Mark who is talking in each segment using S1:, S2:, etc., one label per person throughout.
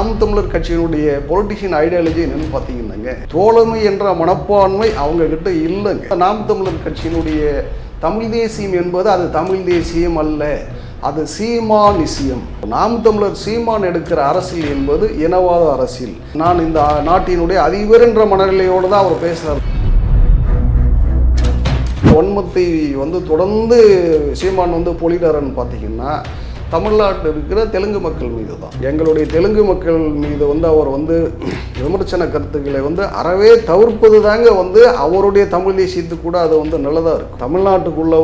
S1: நாம் தமிழர் கட்சியினுடைய பொலிட்டிஷியன் ஐடியாலஜி என்னன்னு பார்த்தீங்கன்னாங்க, தோழமை என்ற மனப்பான்மை அவங்க கிட்ட இல்லைங்க. நாம் தமிழர் கட்சியினுடைய தமிழ் தேசியம் என்பது அது தமிழ் தேசியம் அல்ல, அது சீமானிசியம். நாம் தமிழர் சீமான் எடுக்கிற அரசியல் என்பது இனவாத அரசியல். நான் இந்த நாட்டினுடைய அதிபர் என்ற மனநிலையோடு தான் அவர் பேசுகிறார். வன்மத்தை தொடர்ந்து சீமான் பொலிடாரன்னு பார்த்தீங்கன்னா தமிழ்நாட்டில் இருக்கிற தெலுங்கு மக்கள் மீது தான். எங்களுடைய தெலுங்கு மக்கள் மீது அவர் விமர்சன கருத்துக்களை அறவே தவிர்ப்பது தாங்க அவருடைய தமிழ் தேசியத்துக்கு கூட அது நல்லதாக இருக்கும். தமிழ்நாட்டுக்குள்ளே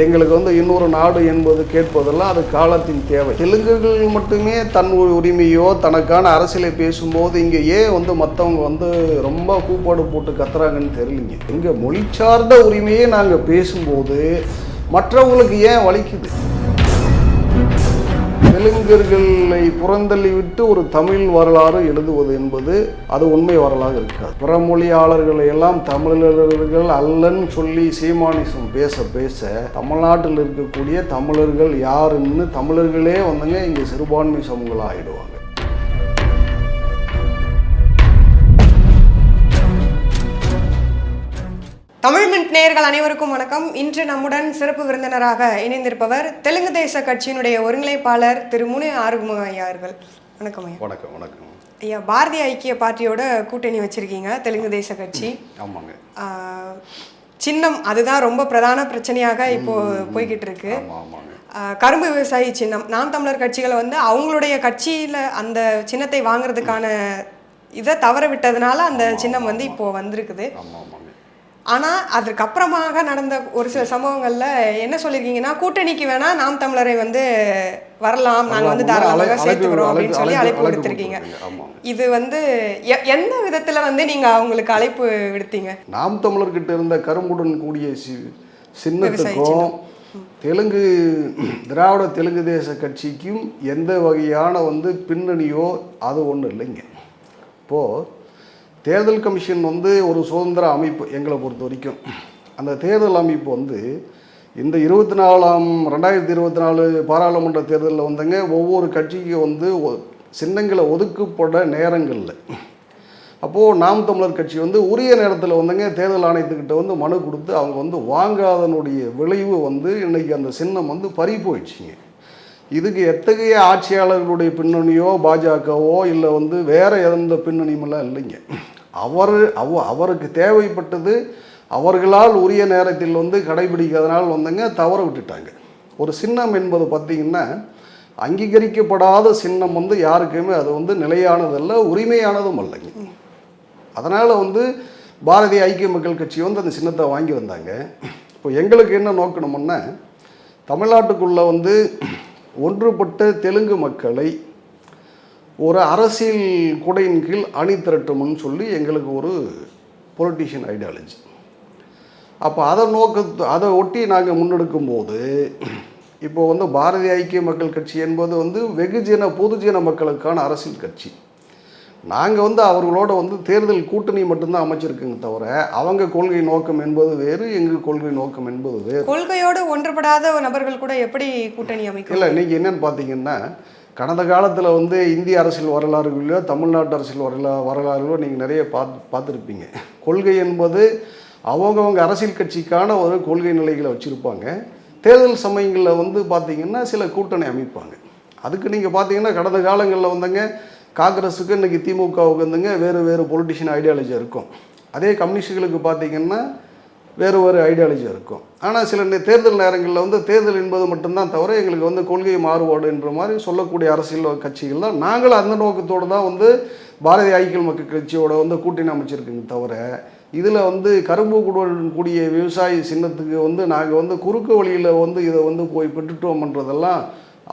S1: எங்களுக்கு இன்னொரு நாடு என்பது கேட்பதெல்லாம் அது காலத்தின் தேவை. தெலுங்குகள் மட்டுமே தன் உரிமையோ தனக்கான அரசியலை பேசும்போது இங்கே ஏன் மற்றவங்க ரொம்ப கூப்பாடு போட்டு கத்துறாங்கன்னு தெரியலிங்க. இங்கே மொழி சார்ந்த உரிமையே நாங்கள் பேசும்போது மற்றவங்களுக்கு ஏன் வலிக்குது? தெலுங்கர்களை புறந்தள்ளி விட்டு ஒரு தமிழ் வரலாறு எழுதுவது என்பது அது உண்மை வரலாறு இருக்காது. பிறமொழியாளர்களை எல்லாம் தமிழர்கள் அல்லன்னு சொல்லி சீமானிசம் பேச பேச தமிழ்நாட்டில் இருக்கக்கூடிய தமிழர்கள் யாருன்னு தமிழர்களே இங்கே சிறுபான்மை சமூகங்கள் ஆகிடுவாங்க.
S2: தமிழ் மின்ட் நேயர்கள் அனைவருக்கும் வணக்கம். இன்று நம்முடன் சிறப்பு விருந்தினராக இணைந்திருப்பவர் தெலுங்கு தேச கட்சியினுடைய ஒருங்கிணைப்பாளர் திரு முனே ஆறுமுக ஐயா அவர்கள். வணக்கம் ஐயா.
S1: வணக்கம். வணக்கம்
S2: ஐயா. பாரதிய ஐக்கிய பார்ட்டியோட கூட்டணி வச்சிருக்கீங்க தெலுங்கு தேச கட்சி.
S1: ஆமாங்க.
S2: சின்னம் அதுதான் ரொம்ப பிரதான பிரச்சனையாக இப்போ போய்கிட்டு இருக்கு. கரும்பு விவசாயி சின்னம். நாம் தமிழர் கட்சிகளை அவங்களுடைய கட்சியில அந்த சின்னத்தை வாங்குறதுக்கான இதை தவற விட்டதுனால அந்த சின்னம் இப்போ வந்திருக்குது. ஆனால் அதற்கப்புறமாக நடந்த ஒரு சில சம்பவங்களில் என்ன சொல்லியிருக்கீங்கன்னா, கூட்டணிக்கு வேணா நாம் தமிழரை வரலாம், நாங்கள் தாராளமாக சேர்த்துக்கிறோம் அப்படின்னு சொல்லி அழைப்பு விடுத்திருக்கீங்க. இது எந்த விதத்தில் நீங்கள் அவங்களுக்கு அழைப்பு விடுத்தீங்க?
S1: நாம் தமிழர்கிட்ட இருந்த கரும்புடன் கூடிய சின்னத்துக்கும் தெலுங்கு திராவிட தெலுங்கு தேச கட்சிக்கும் எந்த வகையான பின்னணியோ அது ஒன்றும் இல்லைங்க. இப்போது தேர்தல் கமிஷன் ஒரு சுதந்திர அமைப்பு. எங்களை பொறுத்த வரைக்கும் அந்த தேர்தல் அமைப்பு இந்த 2024 பாராளுமன்ற தேர்தலில் ஒவ்வொரு கட்சிக்கும் சின்னங்களை ஒதுக்கப்பட நேரங்களில் அப்போது நாம் தமிழர் கட்சி உரிய நேரத்தில் தேர்தல் ஆணையத்துக்கிட்ட மனு கொடுத்து அவங்க வாங்காதனுடைய விளைவு இன்றைக்கி அந்த சின்னம் பறி போயிடுச்சிங்க. இதுக்கு எத்தகைய ஆட்சியாளர்களுடைய பின்னணியோ பாஜகவோ இல்லை வேறு எந்த பின்னணியுமெல்லாம் இல்லைங்க. அவருக்கு தேவைப்பட்டது அவர்களால் உரிய நேரத்தில் கடைபிடிக்கிறதுனால தவற விட்டுட்டாங்க. ஒரு சின்னம் என்பது பார்த்திங்கன்னா அங்கீகரிக்கப்படாத சின்னம் யாருக்குமே அது நிலையானதல்ல, உரிமையானதும் அல்லைங்க. அதனால் பாரதிய ஐக்கிய மக்கள் கட்சி அந்த சின்னத்தை வாங்கி வந்தாங்க. இப்போ எங்களுக்கு என்ன நோக்கணும்னா, தமிழ்நாட்டுக்குள்ளே ஒன்றுபட்ட தெலுங்கு மக்களை ஒரு அரசியல் குடையின் கீழ் அணி திரட்டணும்னு சொல்லி எங்களுக்கு ஒரு பொலிட்டிஷியன் ஐடியாலஜி. அப்போ அதை ஒட்டி நாங்கள் முன்னெடுக்கும் போது இப்போ பாரதிய ஐக்கிய மக்கள் கட்சி என்பது வெகுஜன பொதுஜன மக்களுக்கான அரசியல் கட்சி. நாங்கள் அவர்களோட தேர்தல் கூட்டணி மட்டும்தான் அமைச்சிருக்குங்க தவிர அவங்க கொள்கை நோக்கம் என்பது வேறு, எங்கள் கொள்கை நோக்கம் என்பது வேறு.
S2: கொள்கையோடு ஒன்றுபடாத நபர்கள் கூட எப்படி கூட்டணி அமைக்கும்? இல்லை,
S1: நீங்கள் என்னன்னு பார்த்தீங்கன்னா, கடந்த காலத்தில் இந்திய அரசியல் வரலாறுகளிலோ தமிழ்நாட்டு அரசியல் வரலாறுகளோ நீங்கள் நிறைய பார்த்துருப்பீங்க. கொள்கை என்பது அவங்கவுங்க அரசியல் கட்சிக்கான ஒரு கொள்கை நிலைகளை வச்சுருப்பாங்க. தேர்தல் சமயங்களில் பார்த்திங்கன்னா சில கூட்டணி அமைப்பாங்க. அதுக்கு நீங்கள் பார்த்தீங்கன்னா கடந்த காலங்களில் காங்கிரஸுக்கு இன்றைக்கி திமுகவுக்கு வேறு வேறு பொலிட்டிஷியன் ஐடியாலஜி இருக்கும். அதே கம்யூனிஸ்டுகளுக்கு பார்த்திங்கன்னா வேறு வேறு ஐடியாலஜி இருக்கும். ஆனால் சில தேர்தல் நேரங்களில் தேர்தல் என்பது மட்டும்தான் தவிர எங்களுக்கு கொள்கை மாறுபாடுன்ற மாதிரி சொல்லக்கூடிய அரசியல் கட்சிகள் தான். நாங்களும் அந்த நோக்கத்தோடு தான் பாரதிய ஐக்கிய மக்கள் கட்சியோட கூட்டணி அமைச்சிருக்குங்க தவிர இதில் கரும்பு கூடிய விவசாயி சின்னத்துக்கு நாங்கள் குறுக்கு வழியில் இதை போய் பெற்றுட்டோம்ன்றதெல்லாம்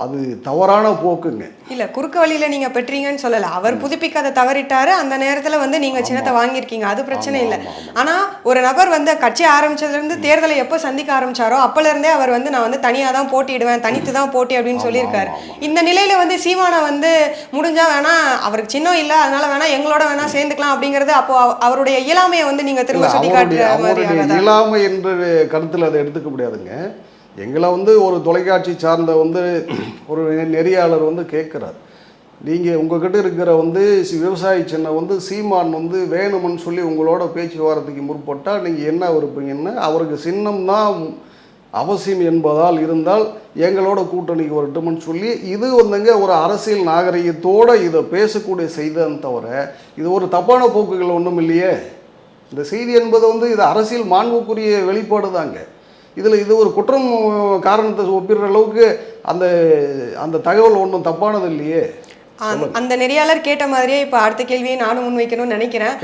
S1: அது தவறான போக்குங்க.
S2: இல்லை, குறுக்கு வழியில் நீங்கள் பெற்றீங்கன்னு சொல்லலை. அவர் புதுப்பிக்க அதை தவறிட்டாரு. அந்த நேரத்தில் நீங்கள் சின்னத்தை வாங்கியிருக்கீங்க, அது பிரச்சனை இல்லை. ஆனால் ஒரு நபர் கட்சி ஆரம்பிச்சதுலேருந்து தேர்தலை எப்போ சந்திக்க ஆரம்பிச்சாரோ அப்போலேருந்தே அவர் நான் தனியாக தான் போட்டியிடுவேன், தனித்து தான் போட்டி அப்படின்னு சொல்லியிருக்காரு. இந்த நிலையில் சீமானை முடிஞ்சா வேணா, அவருக்கு சின்னம் இல்லை அதனால வேணா எங்களோட வேணா சேர்ந்துக்கலாம் அப்படிங்கிறது அப்போ அவருடைய இயலாமையை நீங்கள் திரும்ப சொல்லி காட்டுற மாதிரி.
S1: இயலாமை என்ற கருத்தில் அதை எடுத்துக்க முடியாதுங்க. எங்களை ஒரு தொலைக்காட்சி சார்ந்த ஒரு நெறியாளர் கேட்குறார், நீங்கள் உங்ககிட்ட இருக்கிற வந்து விவசாய சின்னம் வந்து சீமான் வந்து வேணும்னு சொல்லி உங்களோட பேச்சுவார்த்தைக்கு முற்பட்டால் நீங்கள் என்ன விருப்பீங்கன்னா, அவருக்கு சின்னம் தான் அவசியம் என்பதால் இருந்தால் எங்களோட கூட்டணிக்கு வரட்டும்னு சொல்லி இது வந்துங்க ஒரு அரசியல் நாகரிகத்தோடு இதை பேசக்கூடிய செய்தின்னு தவிர இது ஒரு தப்பான போக்குகள் ஒன்றும் இல்லையே. இந்த செய்தி என்பது வந்து இது அரசியல் மாண்புக்குரிய வெளிப்பாடு தாங்க. இதில் இது ஒரு குற்றம் காரணத்தை ஒப்பிடுற அளவுக்கு அந்த அந்த தகவல் ஒன்றும் தப்பானது இல்லையே.
S2: அந்த நெறியாளர் கேட்ட மாதிரியே இப்போ அடுத்த கேள்வியை நானும் முன்வைக்கணும்னு நினைக்கிறேன்.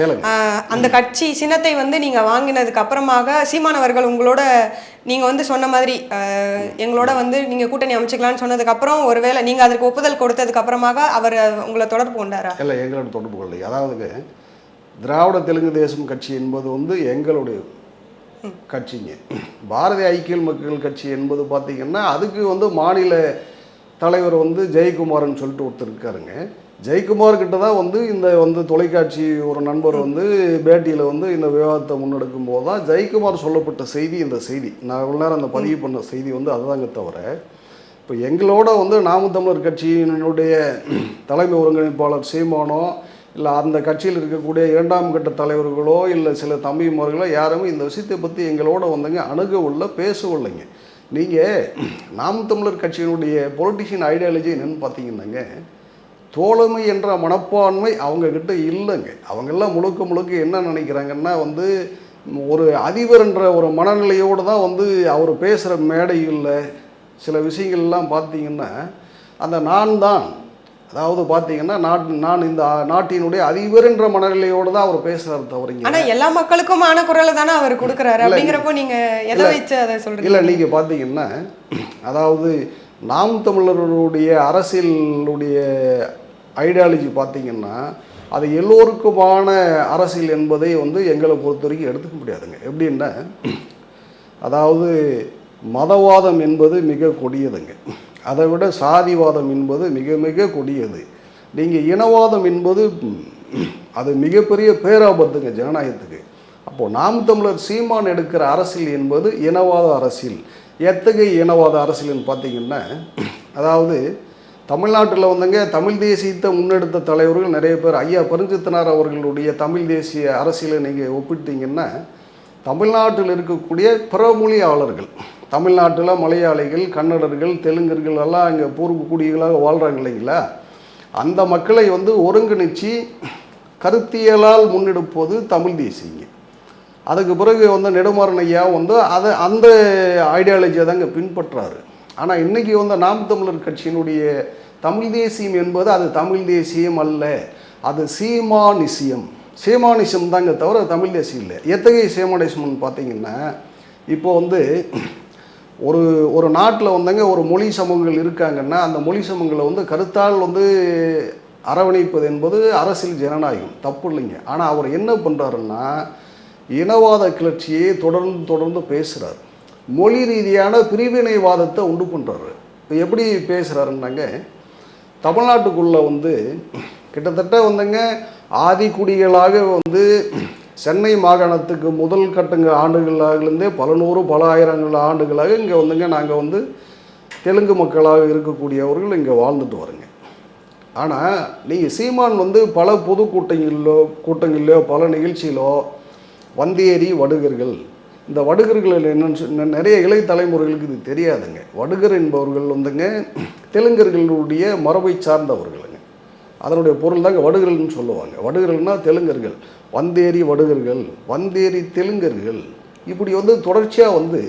S2: அந்த கட்சி சின்னத்தை வந்து நீங்கள் வாங்கினதுக்கு அப்புறமாக சீமானவர்கள் உங்களோட நீங்கள் வந்து சொன்ன மாதிரி எங்களோட வந்து நீங்கள் கூட்டணி அமைச்சிக்கலான்னு சொன்னதுக்கு அப்புறம் ஒருவேளை நீங்கள் அதற்கு ஒப்புதல் கொடுத்ததுக்கு அப்புறமாக அவர் உங்களை தொடர்பு கொண்டாரா? இல்லை,
S1: எங்களோட தொடர்பு கொள்ளை. அதாவது திராவிட தெலுங்கு தேசம் கட்சி என்பது வந்து எங்களுடைய கட்சிங்க. பாரதிய ஐக்கிய மக்கள் கட்சி என்பது பார்த்திங்கன்னா அதுக்கு வந்து மாநில தலைவர் வந்து ஜெயக்குமார்னு சொல்லிட்டு ஒருத்தர் இருக்காருங்க. ஜெயக்குமார்கிட்ட தான் வந்து இந்த வந்து தொலைக்காட்சி ஒரு நண்பர் வந்து பேட்டியில் வந்து இந்த விவாதத்தை முன்னெடுக்கும் போது தான் ஜெயக்குமார் சொல்லப்பட்ட செய்தி இந்த செய்தி. நான் இவ்வளோ நேரம் அந்த பதிவு பண்ண செய்தி வந்து அதுதாங்க தவிர இப்போ எங்களோட வந்து நாம் தமிழர் கட்சியினுடைய தலைமை ஒருங்கிணைப்பாளர் சீமானோ இல்லை அந்த கட்சியில் இருக்கக்கூடிய இரண்டாம் கட்ட தலைவர்களோ இல்லை சில தம்பிமார்களோ யாருமே இந்த விஷயத்தை பற்றி எங்களோட வந்துங்க அணுகவில்லை, பேசவில்லைங்க. நீங்கள் நாம் தமிழர் கட்சியினுடைய பொலிட்டிஷியன் ஐடியாலஜி என்னென்னு பார்த்தீங்கன்னாங்க, தோழமை என்ற மனப்பான்மை அவங்கக்கிட்ட இல்லைங்க. அவங்கெல்லாம் முழுக்க என்ன நினைக்கிறாங்கன்னா வந்து ஒரு அதிபர் என்ற ஒரு மனநிலையோடு தான் வந்து அவர் பேசுகிற மேடைகளில் சில விஷயங்கள்லாம் பார்த்தீங்கன்னா அந்த நான் தான், அதாவது பார்த்தீங்கன்னா நான் இந்த நாட்டினுடைய அதிபர் என்ற மனநிலையோடு தான் அவர் பேசுகிறாரு தவறுங்க.
S2: ஆனால் எல்லா மக்களுக்குமான குரலை தானே அவர் கொடுக்குறாரு. அப்படிங்கிறப்போ நீங்கள் எதை வச்சு அதை சொல்கிறீங்க?
S1: இல்லை, நீங்கள் பார்த்தீங்கன்னா அதாவது நாம் தமிழருடைய அரசியலுடைய ஐடியாலஜி பார்த்தீங்கன்னா அது எல்லோருக்குமான அரசியல் என்பதை வந்து எங்களை பொறுத்த வரைக்கும் எடுத்துக்க முடியாதுங்க. எப்படின்னா அதாவது மதவாதம் என்பது மிக கொடியதுங்க. அதை விட சாதிவாதம் என்பது மிக கொடியது. நீங்கள் இனவாதம் என்பது அது மிகப்பெரிய பேராபத்துங்க ஜனநாயகத்துக்கு. அப்போது நாம் தமிழர் சீமான் எடுக்கிற அரசியல் என்பது இனவாத அரசியல். எத்தகைய இனவாத அரசியல்னு பார்த்தீங்கன்னா அதாவது தமிழ்நாட்டில் வந்துங்க தமிழ் தேசியத்தை முன்னெடுத்த தலைவர்கள் நிறைய பேர். ஐயா பெருஞ்சித்தனார் அவர்களுடைய தமிழ் தேசிய அரசியலை நீங்கள் ஒப்பிட்டீங்கன்னா தமிழ்நாட்டில் இருக்கக்கூடிய பிற மொழியாளர்கள், தமிழ்நாட்டில் மலையாளிகள், கன்னடர்கள், தெலுங்கர்கள் எல்லாம் இங்கே பூர்வ குடிகளாக வாழ்கிறாங்க இல்லைங்களா, அந்த மக்களை வந்து ஒருங்கிணைச்சி கருத்தியலால் முன்னெடுப்பது தமிழ் தேசியங்க. அதுக்கு பிறகு வந்து நெடுமாறன் ஐயா வந்து அந்த ஐடியாலஜியை தாங்க பின்பற்றாரு. ஆனால் இன்றைக்கி வந்து நாம் தமிழர் கட்சியினுடைய தமிழ் தேசியம் என்பது அது தமிழ் தேசியம் அல்ல, அது சீமானிசம் தாங்க தவிர தமிழ் தேசியம் இல்லை. எத்தகைய சீமானிசம்னு பார்த்தீங்கன்னா இப்போ வந்து ஒரு நாட்டில் வந்தங்க ஒரு மொழி சமூகங்கள் இருக்காங்கன்னா அந்த மொழி சமூகங்களை வந்து கருத்தால் வந்து அரவணைப்பது என்பது அரசியல் ஜனநாயகம், தப்பு இல்லைங்க. ஆனால் அவர் என்ன பண்ணுறாருன்னா இனவாத கிளர்ச்சியை தொடர்ந்து பேசுகிறார். மொழி ரீதியான பிரிவினைவாதத்தை உண்டு பண்ணுறாரு. இப்போ எப்படி பேசுகிறாருன்னாங்க, தமிழ்நாட்டுக்குள்ளே வந்து கிட்டத்தட்ட வந்துங்க ஆதிக்குடிகளாக வந்து சென்னை மாகாணத்துக்கு முதல் கட்டங்க ஆண்டுகளாகிலேருந்தே பல நூறு பல ஆயிரங்கள் ஆண்டுகளாக இங்கே வந்துங்க நாங்கள் வந்து தெலுங்கு மக்களாக இருக்கக்கூடியவர்கள் இங்கே வாழ்ந்துட்டு வரோங்க. ஆனால் நீங்கள் சீமான் வந்து பல பொது கூட்டங்களிலோ பல நிகழ்ச்சியிலோ வந்தேரி வடுகர்கள், இந்த வடுகர்கள் என்னன்னு நிறைய இளைய தலைமுறைகளுக்கு இது தெரியாதுங்க. வடுகர் என்பவர்கள் வந்துங்க தெலுங்கர்களுடைய மரபை சார்ந்தவர்களுங்க. அதனுடைய பொருள் தாங்க வடுகர்கள்னு சொல்லுவாங்க. வடுகர்கள்னால் தெலுங்கர்கள், வந்தேரி வடுகர்கள், வந்தேரி தெலுங்கர்கள். இப்படி வந்து தொடர்ச்சியாக வந்து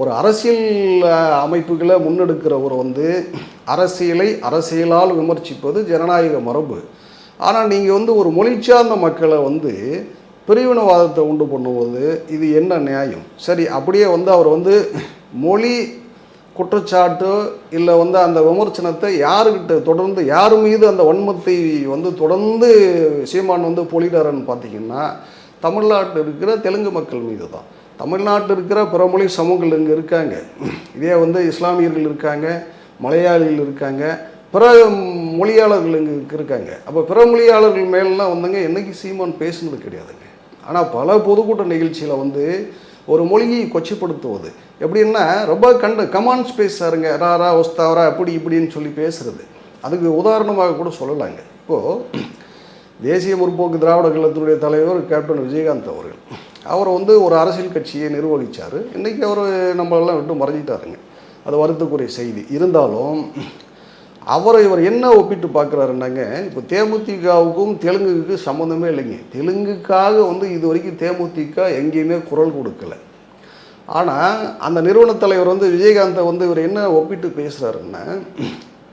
S1: ஒரு அரசியல் அமைப்புகளை முன்னெடுக்கிறவர் வந்து அரசியலால் விமர்சிப்பது ஜனநாயக மரபு. ஆனால் நீங்கள் வந்து ஒரு மொழி சார்ந்த மக்களை வந்து பிரிவினவாதத்தை உண்டு பண்ணுவது இது என்ன நியாயம்? சரி, அப்படியே வந்து அவர் வந்து மொழி குற்றச்சாட்டு இல்லை வந்து அந்த விமர்சனத்தை யாருக்கிட்ட தொடர்ந்து யார் மீது அந்த வன்மத்தை வந்து தொடர்ந்து சீமான் வந்து பொழிடாரன்னு பார்த்தீங்கன்னா தமிழ்நாட்டில் இருக்கிற தெலுங்கு மக்கள் மீது தான். தமிழ்நாட்டில் இருக்கிற பிற மொழி சமூகங்கள் இங்கே இருக்காங்க. இதே வந்து இஸ்லாமியர்கள் இருக்காங்க, மலையாளிகள் இருக்காங்க, பிற மொழியாளர்கள் இங்கே இருக்காங்க. அப்போ பிற மொழியாளர்கள் மேலாம் வந்துங்க என்றைக்கு சீமான் பேசுனது கிடையாதுங்க. ஆனால் பல பொதுக்கூட்ட நிகழ்ச்சியில் வந்து ஒரு மொழியை கொச்சைப்படுத்துவது எப்படின்னா ரொம்ப கமாண்ட்ஸ் பேசுறாருங்க, ராரா ஒஸ்தாவரா அப்படி இப்படின்னு சொல்லி பேசுகிறது. அதுக்கு உதாரணமாக கூட சொல்லலாங்க. இப்போது தேசிய முற்போக்கு திராவிட கழகத்தினுடைய தலைவர் கேப்டன் விஜயகாந்த் அவர்கள், அவர் வந்து ஒரு அரசியல் கட்சியை நிர்வகித்தார். இன்றைக்கி அவர் நம்மளெல்லாம் விட்டு மறைஞ்சிட்டாருங்க. அது வருத்தக்குரிய செய்தி. இருந்தாலும் இவர் என்ன ஒப்பிட்டு பார்க்குறாருன்னாங்க, இப்போ தேமுதிகவுக்கும் தெலுங்குக்கு சம்மந்தமே இல்லைங்க. தெலுங்குக்காக வந்து இது வரைக்கும் தேமுதிக எங்கேயுமே குரல் கொடுக்கல. ஆனால் அந்த நிறுவன தலைவர் வந்து விஜயகாந்தை வந்து இவர் என்ன ஒப்பிட்டு பேசுகிறாருன்னா,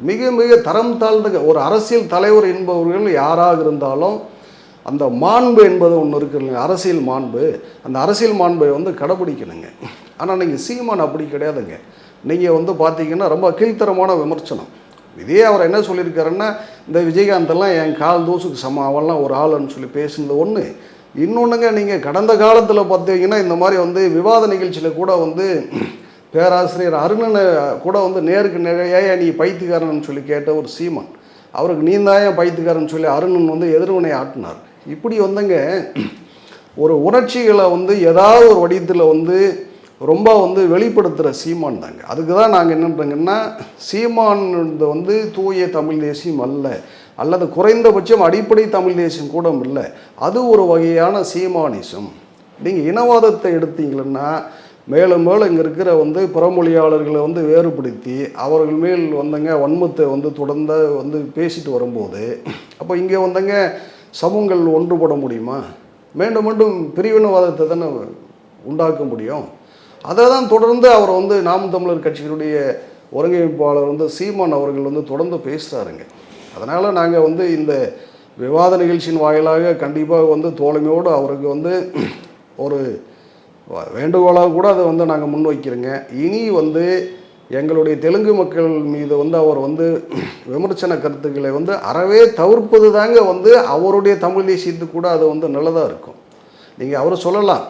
S1: மிக மிக தரம் தாழ்ந்த ஒரு அரசியல் தலைவர் என்பவர்கள் யாராக இருந்தாலும் அந்த மாண்பு என்பது ஒன்று இருக்குல்லைங்க, அரசியல் மாண்பு. அந்த அரசியல் மாண்பை வந்து கடைப்பிடிக்கணுங்க. ஆனால் நீங்கள் சீமான் அப்படி கிடையாதுங்க. நீங்கள் வந்து பார்த்தீங்கன்னா ரொம்ப கீழ்த்தரமான விமர்சனம். இதே அவர் என்ன சொல்லியிருக்காருன்னா, இந்த விஜயகாந்தெல்லாம் என் கால் தூசுக்கு அவெல்லாம் ஒரு ஆளுன்னு சொல்லி பேசுனது ஒன்று. இன்னொன்றுங்க, நீங்கள் கடந்த காலத்தில் பார்த்தீங்கன்னா இந்த மாதிரி வந்து விவாத நிகழ்ச்சியில் கூட வந்து பேராசிரியர் அருணனை கூட வந்து நேருக்கு நிறைய நீ பைத்தியக்காரன்னு சொல்லி கேட்ட ஒரு சீமான், அவருக்கு நீ தான் ஏன் பைத்தியக்காரன்னு சொல்லி அருணன் வந்து எதிர்வினை ஆட்டினார். இப்படி வந்துங்க ஒரு உணர்ச்சிகளை வந்து ஏதாவது ஒரு வடிவத்தில் வந்து ரொம்ப வந்து வெளிப்படுத்துகிற சீமான் தாங்க. அதுக்கு தான் நாங்கள் என்ன பண்ணுறோங்கன்னா, சீமான் வந்து தூய தமிழ் தேசியம் அல்ல, அல்லது குறைந்தபட்சம் அடிப்படை தமிழ் தேசியம் கூட இல்லை. அது ஒரு வகையான சீமானிசம். நீங்கள் இனவாதத்தை எடுத்தீங்கன்னா மேலும் மேலும் இங்கே இருக்கிற வந்து புறமொழியாளர்களை வந்து வேறுபடுத்தி அவர்கள் மேல் வந்தங்க வன்மத்தை வந்து தொடர்ந்து வந்து பேசிட்டு வரும்போது, அப்போ இங்கே வந்தங்க சமூகங்கள் ஒன்றுபட முடியுமா? மீண்டும் மீண்டும் பிரிவினவாதத்தை தானே உண்டாக்க முடியும். அதை தான் தொடர்ந்து அவர் வந்து நாம் தமிழர் கட்சியினுடைய ஒருங்கிணைப்பாளர் வந்து சீமான் அவர்கள் வந்து தொடர்ந்து பேசுகிறாருங்க. அதனால் நாங்கள் வந்து இந்த விவாத நிகழ்ச்சியின் வாயிலாக கண்டிப்பாக வந்து தோழமையோடு அவருக்கு வந்து ஒரு வேண்டுகோளாக கூட அதை வந்து நாங்கள் முன்வைக்கிறோங்க. இனி வந்து எங்களுடைய தெலுங்கு மக்கள் மீது வந்து அவர் வந்து விமர்சன கருத்துக்களை வந்து அறவே தவிர்ப்பது தாங்க வந்து அவருடைய தமிழ் தேசியத்துக்கு கூட அது வந்து நல்லதாக இருக்கும். நீங்கள் அவர் சொல்லலாம்,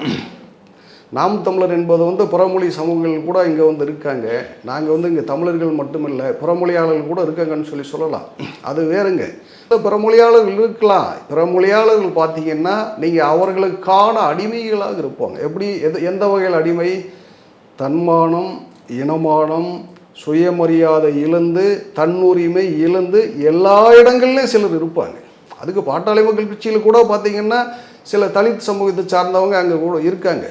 S1: நாம் தமிழர் என்பது வந்து புறமொழி சமூகங்கள் கூட இங்கே வந்து இருக்காங்க, நாங்கள் வந்து இங்கே தமிழர்கள் மட்டுமில்லை பிறமொழியாளர்கள் கூட இருக்காங்கன்னு சொல்லலாம். அது வேறுங்க. பிறமொழியாளர்கள் இருக்கலாம். பிறமொழியாளர்கள் பார்த்தீங்கன்னா நீங்கள் அவர்களுக்கான அடிமைகளாக இருப்பாங்க. எப்படி எந்த வகையில் அடிமை? தன்மானம், இனமானம், சுயமரியாதை இழந்து, தன்னுரிமை இழந்து எல்லா இடங்கள்லையும் சிலர் இருப்பாங்க. அதுக்கு பாட்டாளி மக்கள் கட்சியில் கூட பார்த்தீங்கன்னா சில தலித் சமூகத்தை சார்ந்தவங்க அங்கே கூட இருக்காங்க.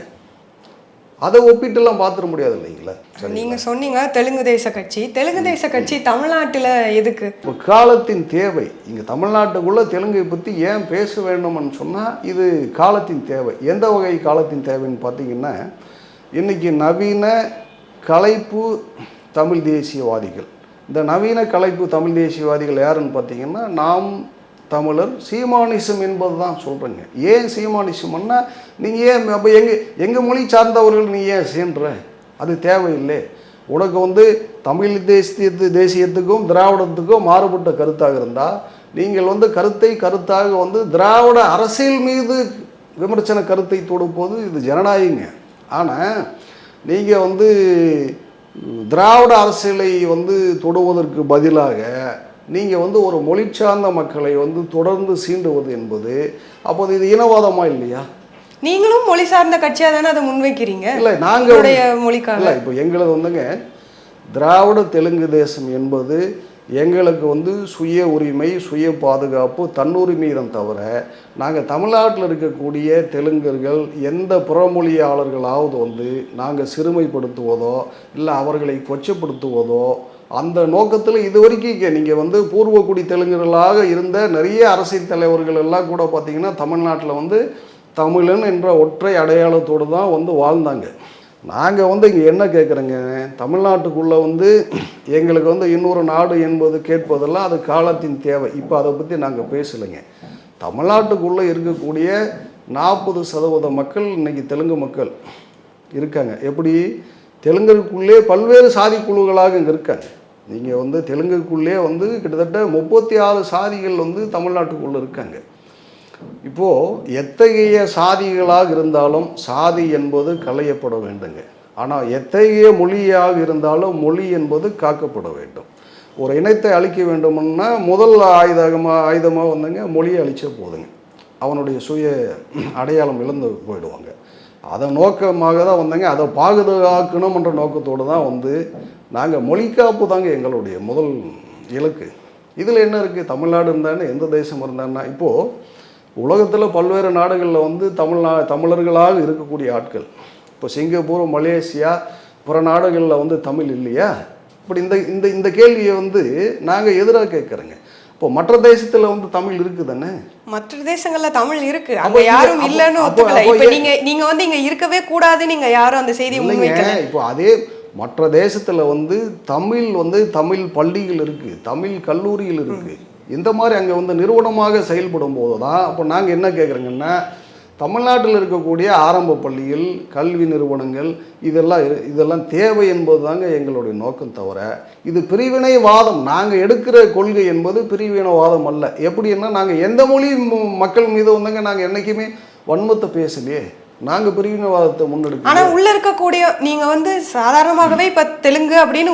S1: அதை ஒப்பிட்டுலாம் பார்த்துட முடியாது இல்லைங்களா?
S2: நீங்கள் சொன்னீங்க தெலுங்கு தேச கட்சி. தெலுங்கு தேச கட்சி தமிழ்நாட்டில் எதுக்கு? இப்போ
S1: காலத்தின் தேவை. இங்கே தமிழ்நாட்டுக்குள்ளே தெலுங்கை பற்றி ஏன் பேச வேண்டும்னு சொன்னால் இது காலத்தின் தேவை. எந்த வகை காலத்தின் தேவைன்னு பார்த்தீங்கன்னா, இன்றைக்கி நவீன கலைப்பு தமிழ் தேசியவாதிகள், இந்த நவீன கலைப்பு தமிழ் தேசியவாதிகள் யாருன்னு பார்த்தீங்கன்னா நாம் தமிழர் சீமானிசம் என்பது தான் சொல்கிறேங்க. ஏன் சீமானிசம்னா, நீங்கள் ஏன் அப்போ எங்கள் மொழி சார்ந்தவர்கள் நீ ஏன் சேர்ன்ற? அது தேவையில்லை. உனக்கு வந்து தமிழ் தேசியத்துக்கும் திராவிடத்துக்கும் மாறுபட்ட கருத்தாக இருந்தால் நீங்கள் வந்து கருத்தாக வந்து திராவிட அரசியல் மீது விமர்சன கருத்தை தொடுப்போது இது ஜனநாயகங்க. ஆனால் நீங்கள் வந்து திராவிட அரசியலை வந்து தொடுவதற்கு பதிலாக நீங்கள் வந்து ஒரு மொழி சார்ந்த மக்களை வந்து தொடர்ந்து சீண்டுவது என்பது அப்போது இது இனவாதமாக இல்லையா?
S2: நீங்களும் மொழி சார்ந்த கட்சியாக தானே அதை முன்வைக்கிறீங்க.
S1: இல்லை, நாங்கள்
S2: மொழிக்காக
S1: இல்லை. இப்போ எங்களது வந்துங்க திராவிட தெலுங்கு தேசம் என்பது எங்களுக்கு வந்து சுய உரிமை, சுய பாதுகாப்பு, தன்னுரிமையிடம் தவிர நாங்கள் தமிழ்நாட்டில் இருக்கக்கூடிய தெலுங்கர்கள் எந்த புறமொழியாளர்களாவது வந்து நாங்கள் சிறுமைப்படுத்துவதோ இல்லை அவர்களை கொச்சப்படுத்துவதோ அந்த நோக்கத்தில் இது வரைக்கும் நீங்கள் வந்து பூர்வக்குடி தெலுங்கர்களாக இருந்த நிறைய அரசியல் தலைவர்கள் எல்லாம் கூட பார்த்திங்கன்னா தமிழ்நாட்டில் வந்து தமிழன் என்ற ஒற்றை அடையாளத்தோடு தான் வந்து வாழ்ந்தாங்க. நாங்கள் வந்து இங்கே என்ன கேட்குறேங்க, தமிழ்நாட்டுக்குள்ளே வந்து எங்களுக்கு வந்து இன்னொரு நாடு என்பது கேட்பதெல்லாம் அது காலத்தின் தேவை. இப்போ அதை பற்றி நாங்கள் பேசலைங்க. தமிழ்நாட்டுக்குள்ளே இருக்கக்கூடிய 40% மக்கள் இன்றைக்கி தெலுங்கு மக்கள் இருக்காங்க. எப்படி? தெலுங்குக்குள்ளே பல்வேறு சாதி குழுக்களாக இங்கே இருக்காங்க. நீங்கள் வந்து தெலுங்குக்குள்ளே வந்து கிட்டத்தட்ட 36 சாதிகள் வந்து தமிழ்நாட்டுக்குள்ளே இருக்காங்க. இப்போது எத்தகைய சாதிகளாக இருந்தாலும் சாதி என்பது களையப்பட வேண்டுங்க. ஆனால் எத்தகைய மொழியாக இருந்தாலும் மொழி என்பது காக்கப்பட வேண்டும். ஒரு இனத்தை அழிக்க வேண்டும்னா முதல் ஆயுதமாக வந்துங்க மொழியை அழிச்சா போதுங்க, அவனுடைய சுய அடையாளம் இழந்து போயிடுவாங்க. அதை நோக்கமாக தான் வந்தாங்க, அதை பாதுகாக்கணும்ன்ற நோக்கத்தோடு தான் வந்து நாங்கள் மொழிக்காப்பு தாங்க எங்களுடைய முதல் இலக்கு. இதில் என்ன இருக்குது? தமிழ்நாடு இருந்தானே எந்த தேசம் இருந்தான்னா, இப்போது உலகத்தில் பல்வேறு நாடுகளில் வந்து தமிழர்களாக இருக்கக்கூடிய ஆட்கள், இப்போ சிங்கப்பூர், மலேசியா, பிற நாடுகளில் வந்து தமிழ் இல்லையா? இப்படி இந்த இந்த இந்த கேள்வியை வந்து நாங்கள் எதிராக கேட்குறோங்க. இப்போ மற்ற தேசத்தில் வந்து தமிழ் இருக்குதானே?
S2: மற்ற தேசங்கள்ல தமிழ் இருக்கு, அங்க யாரும் இல்லைன்னு ஒத்துக்கல. இப்போ நீங்க வந்து இங்க இருக்கவே கூடாது, நீங்க யாரும் அந்த செய்தியை முன்வைக்கல.
S1: இப்போ அதே மற்ற தேசத்தில் வந்து தமிழ் பள்ளிகள் இருக்குது, தமிழ் கல்லூரிகள் இருக்குது. இந்த மாதிரி அங்கே வந்து நிறுவனமாக செயல்படும் போது தான் அப்போ நாங்கள் என்ன கேட்குறோங்கன்னா, தமிழ்நாட்டில் இருக்கக்கூடிய ஆரம்ப பள்ளிகள், கல்வி நிறுவனங்கள் இதெல்லாம் தேவை என்பது தாங்க எங்களுடைய நோக்கம். தவிர இது பிரிவினைவாதம், நாங்கள் எடுக்கிற கொள்கை என்பது பிரிவினைவாதம் அல்ல. எப்படின்னா, நாங்கள் எந்த மொழி மக்கள் மீது வந்தாங்க நாங்கள் என்றைக்குமே வன்மத்தை பேசலையே, நாங்கள் பிரிவினைவாதத்தை முன்னெடுக்க.
S2: ஆனால் உள்ள இருக்கக்கூடிய நீங்கள் வந்து சாதாரணமாகவே இப்போ தெலுங்கு அப்படின்னு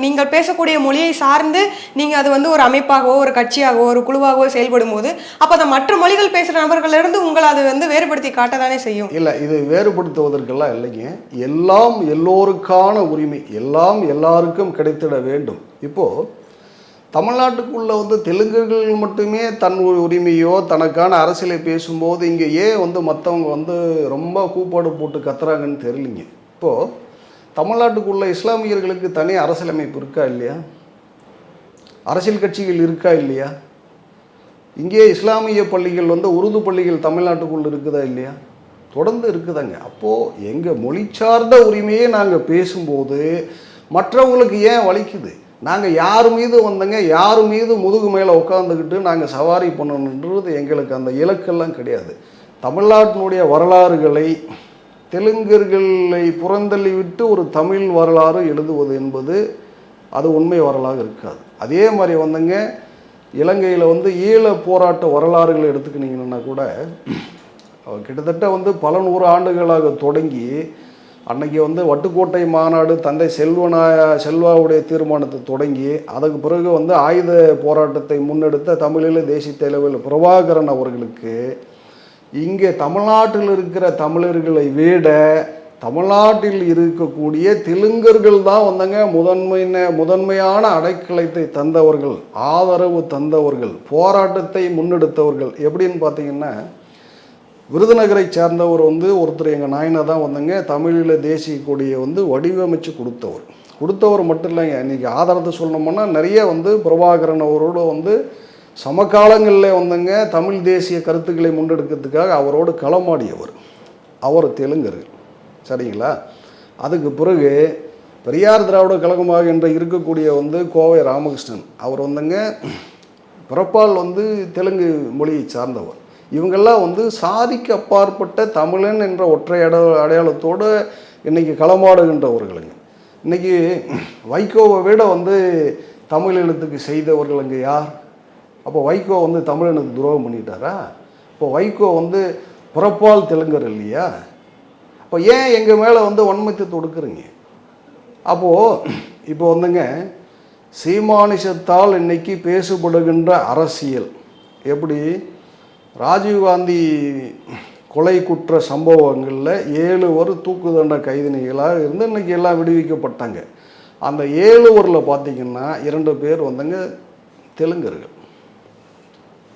S2: நீங்கள் பேசக்கூடிய மொழியை சார்ந்து நீங்கள் அது வந்து ஒரு அமைப்பாகவோ ஒரு கட்சியாகவோ ஒரு குழுவாகவோ செயல்படும் போது அப்போ அதை மற்ற மொழிகள் பேசுகிற நபர்களிருந்து உங்களை அது வந்து வேறுபடுத்தி காட்டதானே செய்யும்.
S1: இல்லை, இது வேறுபடுத்துவதற்கெல்லாம் இல்லைங்க. எல்லாம் எல்லோருக்கான உரிமை, எல்லாம் எல்லாருக்கும் கிடைத்திட வேண்டும். இப்போது தமிழ்நாட்டுக்குள்ளே வந்து தெலுங்குகள் மட்டுமே தன் உரிமையோ தனக்கான அரசியலை பேசும்போது இங்கே ஏன் வந்து மற்றவங்க வந்து ரொம்ப கூப்பாடு போட்டு கத்துறாங்கன்னு தெரியலிங்க. இப்போது தமிழ்நாட்டுக்குள்ளே இஸ்லாமியர்களுக்கு தனி அரசியலமைப்பு இருக்கா இல்லையா? அரசியல் கட்சிகள் இருக்கா இல்லையா? இங்கே இஸ்லாமிய பள்ளிகள் வந்து உருது பள்ளிகள் தமிழ்நாட்டுக்குள்ளே இருக்குதா இல்லையா? தொடர்ந்து இருக்குதாங்க. அப்போது எங்கள் மொழி சார்ந்த உரிமையே நாங்கள் பேசும்போது மற்றவங்களுக்கு ஏன் வலிக்குது? நாங்கள் யார் மீது வந்தங்க, யார் மீது முதுகு மேலே உட்காந்துக்கிட்டு நாங்கள் சவாரி பண்ணணுன்றது எங்களுக்கு அந்த இலக்கெல்லாம் கிடையாது. தமிழ்நாட்டினுடைய வரலாறுகளை தெலுங்கர்களை புறந்தள்ளி விட்டு ஒரு தமிழ் வரலாறு எழுதுவது என்பது அது உண்மை வரலாறு இருக்காது. அதே மாதிரி வந்தங்க இலங்கையில் வந்து ஈழ போராட்ட வரலாறுகளை எடுத்துக்கினீங்கன்னா கூட கிட்டத்தட்ட வந்து பல 100 ஆண்டுகளாக தொடங்கி அன்றைக்கி வந்து வட்டுக்கோட்டை மாநாடு தந்தை செல்வாவுடைய தீர்மானத்தை தொடங்கி அதுக்கு பிறகு வந்து ஆயுத போராட்டத்தை முன்னெடுத்த தமிழீழ தேசிய தலைவர் பிரபாகரன் அவர்களுக்கு இங்கே தமிழ்நாட்டில் இருக்கிற தமிழர்களை விட தமிழ்நாட்டில் இருக்கக்கூடிய தெலுங்கர்கள் தான் வந்தங்க முதன்மையான அடைக்கலத்தை தந்தவர்கள், ஆதரவு தந்தவர்கள், போராட்டத்தை முன்னெடுத்தவர்கள். எப்படின்னு பார்த்தீங்கன்னா, விருதுநகரை சேர்ந்தவர் வந்து ஒருத்தர் எங்கள் நாயனை தான் வந்தங்க தமிழீழ தேசிய கொடியை வந்து வடிவமைச்சு கொடுத்தவர் மட்டும் இல்லைங்க. இன்றைக்கி ஆதாரத்தை சொல்லணும்னா நிறைய வந்து பிரபாகரன் அவரோடு வந்து சமகாலங்களில் வந்தங்க தமிழ் தேசிய கருத்துக்களை முன்னெடுக்கிறதுக்காக அவரோடு களமாடியவர். அவர் தெலுங்கர்கள், சரிங்களா? அதுக்கு பிறகு பெரியார் திராவிட கழகமாக என்ற இருக்கக்கூடிய வந்து கோவை ராமகிருஷ்ணன் அவர் வந்தங்க பிறப்பால் வந்து தெலுங்கு மொழியை சார்ந்தவர். இவங்கெல்லாம் வந்து சாதிக்கு அப்பாற்பட்ட தமிழன் என்ற ஒற்றை அடையாளத்தோடு இன்றைக்கி களமாடுகின்றவர்களுங்க. இன்றைக்கி வைகோவை விட வந்து தமிழ் எழுத்துக்கு செய்தவர்களுங்க யார்? அப்போ வைகோ வந்து தமிழனுக்கு துரோகம் பண்ணிட்டாரா? இப்போ வைகோ வந்து பிறப்பால் தெலுங்கர் இல்லையா? அப்போ ஏன் எங்கள் மேலே வந்து வன்மத்தை தொடுக்குறீங்க? அப்போது இப்போ வந்துங்க சீமானிசத்தால் இன்றைக்கி பேசப்படுகின்ற அரசியல் எப்படி? ராஜீவ்காந்தி கொலை குற்ற சம்பவங்களில் 7 தூக்கு தண்டனை கைதினிகளாக இருந்து இன்றைக்கி எல்லாம் விடுவிக்கப்பட்டாங்க. அந்த 7 பார்த்திங்கன்னா 2 பேர் வந்தங்க தெலுங்கர்கள்.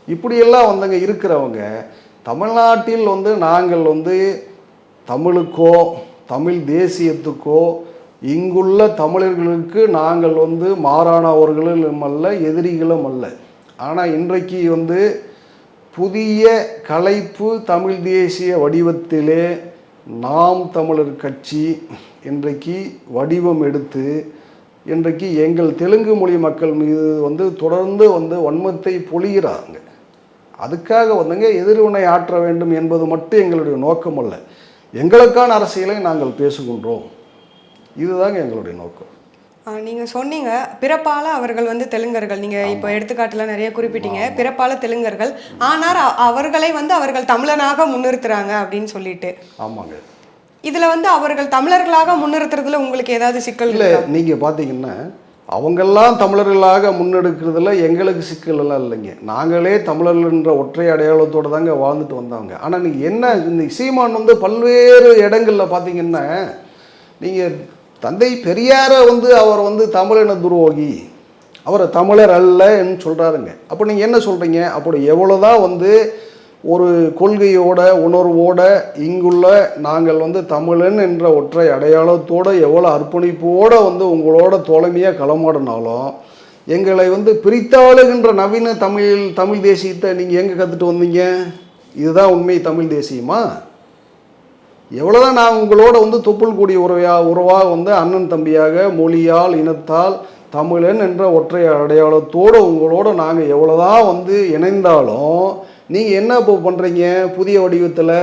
S1: இப்படியெல்லாம் வந்தங்க இருக்கிறவங்க தமிழ்நாட்டில் வந்து நாங்கள் வந்து தமிழுக்கோ தமிழ் தேசியத்துக்கோ இங்குள்ள தமிழர்களுக்கு நாங்கள் வந்து மாறானவர்களும் அல்ல, எதிரிகளும் அல்ல. ஆனால் இன்றைக்கு வந்து புதிய கலைப்பு தமிழ் தேசிய வடிவத்திலே நாம் தமிழர் கட்சி இன்றைக்கு வடிவம் எடுத்து இன்றைக்கு எங்கள் தெலுங்கு மொழி மக்கள் மீது வந்து தொடர்ந்து வந்து வன்மத்தை பொழிகிறாங்க. அதுக்காக வந்துங்க எதிர்வினை ஆற்ற வேண்டும் என்பது மட்டும் எங்களுடைய நோக்கம் அல்ல. எங்களுக்கான அரசியலை நாங்கள் பேசுகின்றோம். இதுதாங்க எங்களுடைய நோக்கம்.
S2: நீங்கள் சொன்னீங்க பிறப்பால அவர்கள் வந்து தெலுங்கர்கள், நீங்கள் இப்போ எடுத்துக்காட்டில் நிறைய குறிப்பிட்டீங்க பிறப்பால தெலுங்கர்கள், ஆனால் அவர்களை வந்து அவர்கள் தமிழனாக முன்னிறுத்துறாங்க அப்படின்னு சொல்லிட்டு.
S1: ஆமாங்க.
S2: இதில் வந்து அவர்கள் தமிழர்களாக முன்னிறுத்துறதுல உங்களுக்கு ஏதாவது சிக்கல்
S1: இல்லை? நீங்கள் பார்த்தீங்கன்னா அவங்கெல்லாம் தமிழர்களாக முன்னெடுக்கிறதுல எங்களுக்கு சிக்கல் எல்லாம் இல்லைங்க. நாங்களே தமிழர்ன்ற ஒற்றை அடையாளத்தோடு தாங்க வாழ்ந்துட்டு வந்தவங்க. ஆனால் நீங்கள் என்ன இந்த சீமான் வந்து பல்வேறு இடங்களில் பார்த்தீங்கன்னா நீங்கள் தந்தை பெரியாரை வந்து அவர் வந்து தமிழின துரோகி அவரை தமிழர் அல்லன்னு சொல்கிறாருங்க. அப்போ நீங்கள் என்ன சொல்கிறீங்க? அப்படி எவ்வளோதான் வந்து ஒரு கொள்கையோட உணர்வோட இங்குள்ள நாங்கள் வந்து தமிழன் என்ற ஒற்றை அடையாளத்தோடு எவ்வளோ அர்ப்பணிப்போடு வந்து உங்களோட தோழமையாக களமாடினாலும் எங்களை வந்து பிரித்தாளுகின்ற நவீன தமிழ் தேசியத்தை நீங்கள் எங்கே கற்றுட்டு வந்தீங்க? இதுதான் உண்மை தமிழ் தேசியமா? எவ்வளோதான் நான் உங்களோட வந்து தொப்புள் கூடிய உறவாக வந்து அண்ணன் தம்பியாக மொழியால் இனத்தால் தமிழன் என்ற ஒற்றை அடையாளத்தோடு உங்களோட நாங்கள் எவ்வளோதான் வந்து இணைந்தாலும் நீங்கள் என்ன இப்போ பண்ணுறீங்க? புதிய வடிவத்தில்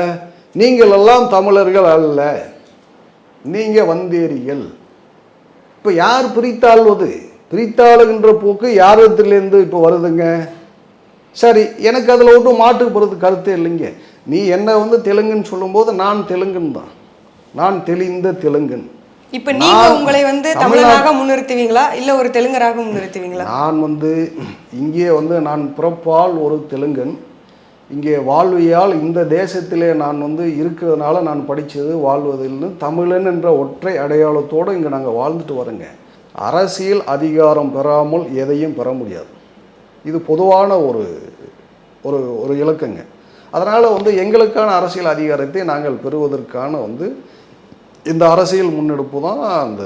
S1: நீங்களெல்லாம் தமிழர்கள் அல்ல, நீங்கள் வந்தேரிகள். இப்போ யார் பிரித்தாள்வது? பிரித்தாளுகின்ற போக்கு யாரிடத்துலேருந்து இப்போ வருதுங்க? சரி, எனக்கு அதில் ஒன்றும் மாற்று போகிறது கருத்தே இல்லைங்க. நீ என்ன வந்து தெலுங்குன்னு சொல்லும்போது நான் தெலுங்குன்னு தான், நான் தெளிந்த தெலுங்கன்.
S2: இப்போ நீங்க உங்களை வந்து தமிழனாக முன்னிறுத்துவீங்களா இல்லை ஒரு தெலுங்கராக முன்னிறுத்துவீங்களா?
S1: நான் வந்து இங்கே வந்து நான் பிறப்பால் ஒரு தெலுங்கன், இங்கே வாழ்வியால் இந்த தேசத்திலே நான் வந்து இருக்கிறதுனால நான் படித்தது வாழ்வதில்னு தமிழன் என்ற ஒற்றை அடையாளத்தோடு இங்கே நாங்கள் வாழ்ந்துட்டு வரோங்க. அரசியல் அதிகாரம் பெறாமல் எதையும் பெற முடியாது. இது பொதுவான ஒரு ஒரு ஒரு இலக்குங்க. அதனால் வந்து எங்களுக்கான அரசியல் அதிகாரத்தை நாங்கள் பெறுவதற்கான வந்து இந்த அரசியல் முன்னெடுப்பு தான் அந்த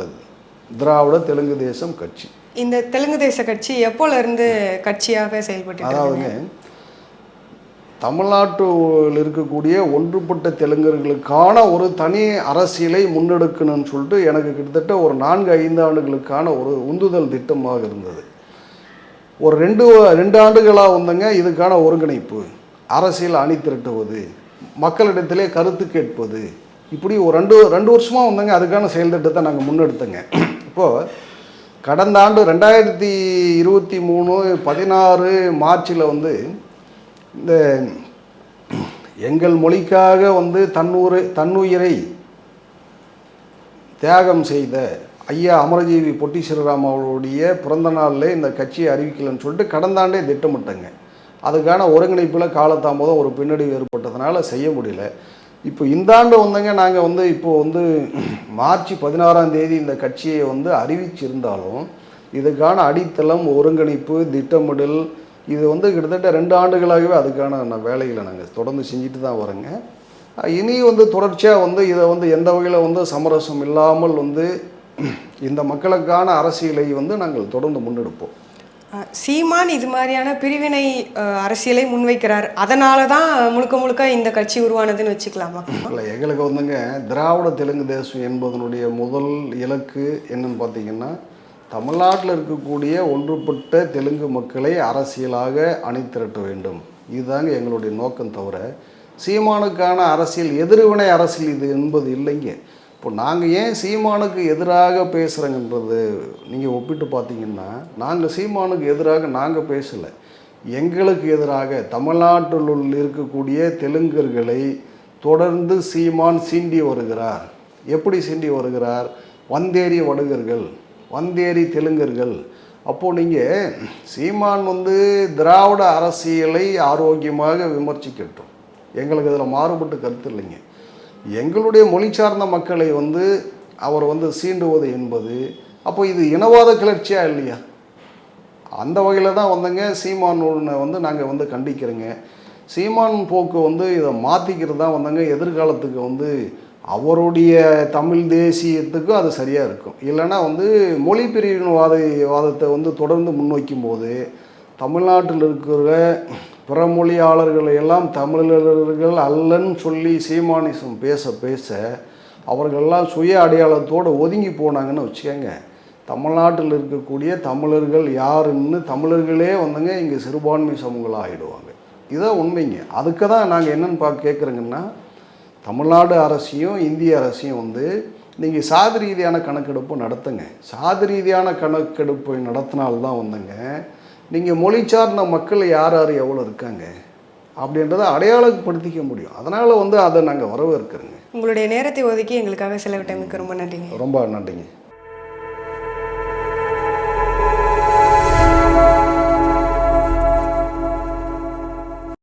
S1: திராவிட தெலுங்கு தேசம் கட்சி.
S2: இந்த தெலுங்கு தேச கட்சி எப்போலேருந்து கட்சியாக செயல்பட்டு?
S1: அதாவதுங்க, தமிழ்நாட்டில் இருக்கக்கூடிய ஒன்றுபட்ட தெலுங்கர்களுக்கான ஒரு தனி அரசியலை முன்னெடுக்கணும்னு சொல்லிட்டு எனக்கு கிட்டத்தட்ட ஒரு 4-5 ஆண்டுகளுக்கான ஒரு உந்துதல் திட்டமாக இருந்தது. ஒரு ரெண்டு ஆண்டுகளாக வந்தங்க இதுக்கான ஒருங்கிணைப்பு, அரசியல் அணி திரட்டுவது, மக்களிடத்திலே கருத்து கேட்பது, இப்படி ஒரு ரெண்டு வருஷமாக வந்தங்க அதுக்கான செயல் திட்டத்தை நாங்கள் முன்னெடுத்தங்க. இப்போது கடந்த ஆண்டு 2023 16 மார்ச்சில் வந்து இந்த எங்கள் மொழிக்காக வந்து தன்னுயிரை தியாகம் செய்த ஐயா அமரஜீவி பொட்டி ஸ்ரீராம் அவர்களுடைய பிறந்த நாளில் இந்த கட்சியை அறிவிக்கலன்னு சொல்லிட்டு கடந்த ஆண்டே திட்டமிட்டங்க. அதுக்கான ஒருங்கிணைப்பில் காலதாமதம் ஒரு பின்னடைவு ஏற்பட்டதுனால செய்ய முடியல. இப்போ இந்த ஆண்டு வந்தங்க நாங்கள் வந்து இப்போது வந்து மார்ச் 16ஆம் தேதி இந்த கட்சியை வந்து அறிவிச்சிருந்தாலும் இதுக்கான அடித்தளம் ஒருங்கிணைப்பு திட்டமிடல் இது வந்து கிட்டத்தட்ட 2 ஆண்டுகளாகவே அதுக்கான வேலைகளை நாங்கள் தொடர்ந்து செஞ்சுட்டு தான் வரோங்க. இனி வந்து தொடர்ச்சியாக வந்து இதை வந்து எந்த வகையில் வந்து சமரசம் இல்லாமல் வந்து இந்த மக்களுக்கான அரசியலை வந்து நாங்கள் தொடர்ந்து முன்னெடுப்போம்.
S2: சீமான் இது மாதிரியான பிரிவினை அரசியலை முன்வைக்கிறார், அதனால தான் முழுக்க இந்த கட்சி உருவானதுன்னு வச்சுக்கலாமா?
S1: இல்லை, எங்களுக்கு வந்துங்க திராவிட தெலுங்கு தேசம் என்பதனுடைய முதல் இலக்கு என்னன்னு பார்த்தீங்கன்னா தமிழ்நாட்டில் இருக்கக்கூடிய ஒன்றுபட்ட தெலுங்கு மக்களை அரசியலாக அணிதிரட்ட வேண்டும். இதுதாங்க எங்களுடைய நோக்கம். தவிர சீமானுக்கான அரசியல் எதிர்வினை அரசியல் இது என்பது இல்லைங்க. இப்போ நாங்கள் ஏன் சீமானுக்கு எதிராக பேசுகிறோங்கன்றது நீங்கள் ஒப்பிட்டு பார்த்தீங்கன்னா நாங்கள் சீமானுக்கு எதிராக நாங்கள் பேசலை. எங்களுக்கு எதிராக தமிழ்நாட்டில் இருக்கக்கூடிய தெலுங்கர்களை தொடர்ந்து சீமான் சீண்டி வருகிறார். எப்படி சீண்டி வருகிறார்? வந்தேரி வடுகர்கள், வந்தேரி தெலுங்கர்கள். அப்போது நீங்கள் சீமான் வந்து திராவிட அரசியலை ஆரோக்கியமாக விமர்சிக்கட்டும், எங்களுக்கு அதில் மாறுபட்டு கருத்து இல்லைங்க. எங்களுடைய மொழி சார்ந்த மக்களை வந்து அவர் வந்து சீண்டுவது என்பது அப்போ இது இனவாத கிளர்ச்சியாக இல்லையா? அந்த வகையில் தான் வந்தங்க சீமான் வந்து நாங்கள் வந்து கண்டிக்கிறோங்க. சீமான் போக்கு வந்து இதை மாற்றிக்கிறது தான் வந்தங்க எதிர்காலத்துக்கு வந்து அவருடைய தமிழ் தேசியத்துக்கும் அது சரியாக இருக்கும். இல்லைன்னா வந்து மொழி பிரிவினவாதத்தை வந்து தொடர்ந்து முன்வைக்கும் போது தமிழ்நாட்டில் இருக்கிற பிற மொழியாளர்களை எல்லாம் தமிழர்கள் அல்லன்னு சொல்லி சீமானிசம் பேச அவர்களெல்லாம் சுய அடையாளத்தோடு ஒதுங்கி போனாங்கன்னு வச்சுக்கோங்க, தமிழ்நாட்டில் இருக்கக்கூடிய தமிழர்கள் யாருன்னு தமிழர்களே வந்துங்க இங்கே சிறுபான்மை சமூகங்களாக ஆகிடுவாங்க. இதுதான் உண்மைங்க. அதுக்கு தான் நாங்கள் என்னென்னு கேட்குறோங்கன்னா, தமிழ்நாடு அரசையும் இந்திய அரசையும் வந்து நீங்கள் சாதி ரீதியான கணக்கெடுப்பு நடத்துங்க. சாதி ரீதியான கணக்கெடுப்பை நடத்தினால்தான் வந்துங்க நீங்கள் மொழி சார்ந்த மக்கள் யார் எவ்வளோ இருக்காங்க அப்படின்றத அடையாளப்படுத்திக்க முடியும். அதனால் வந்து அதை நாங்கள் வரவேற்கிறோங்க.
S2: உங்களுடைய நேரத்தை ஒதுக்கி எங்களுக்காக செலவிட்டமைக்கு ரொம்ப நன்றிங்க.
S1: ரொம்ப நன்றிங்க.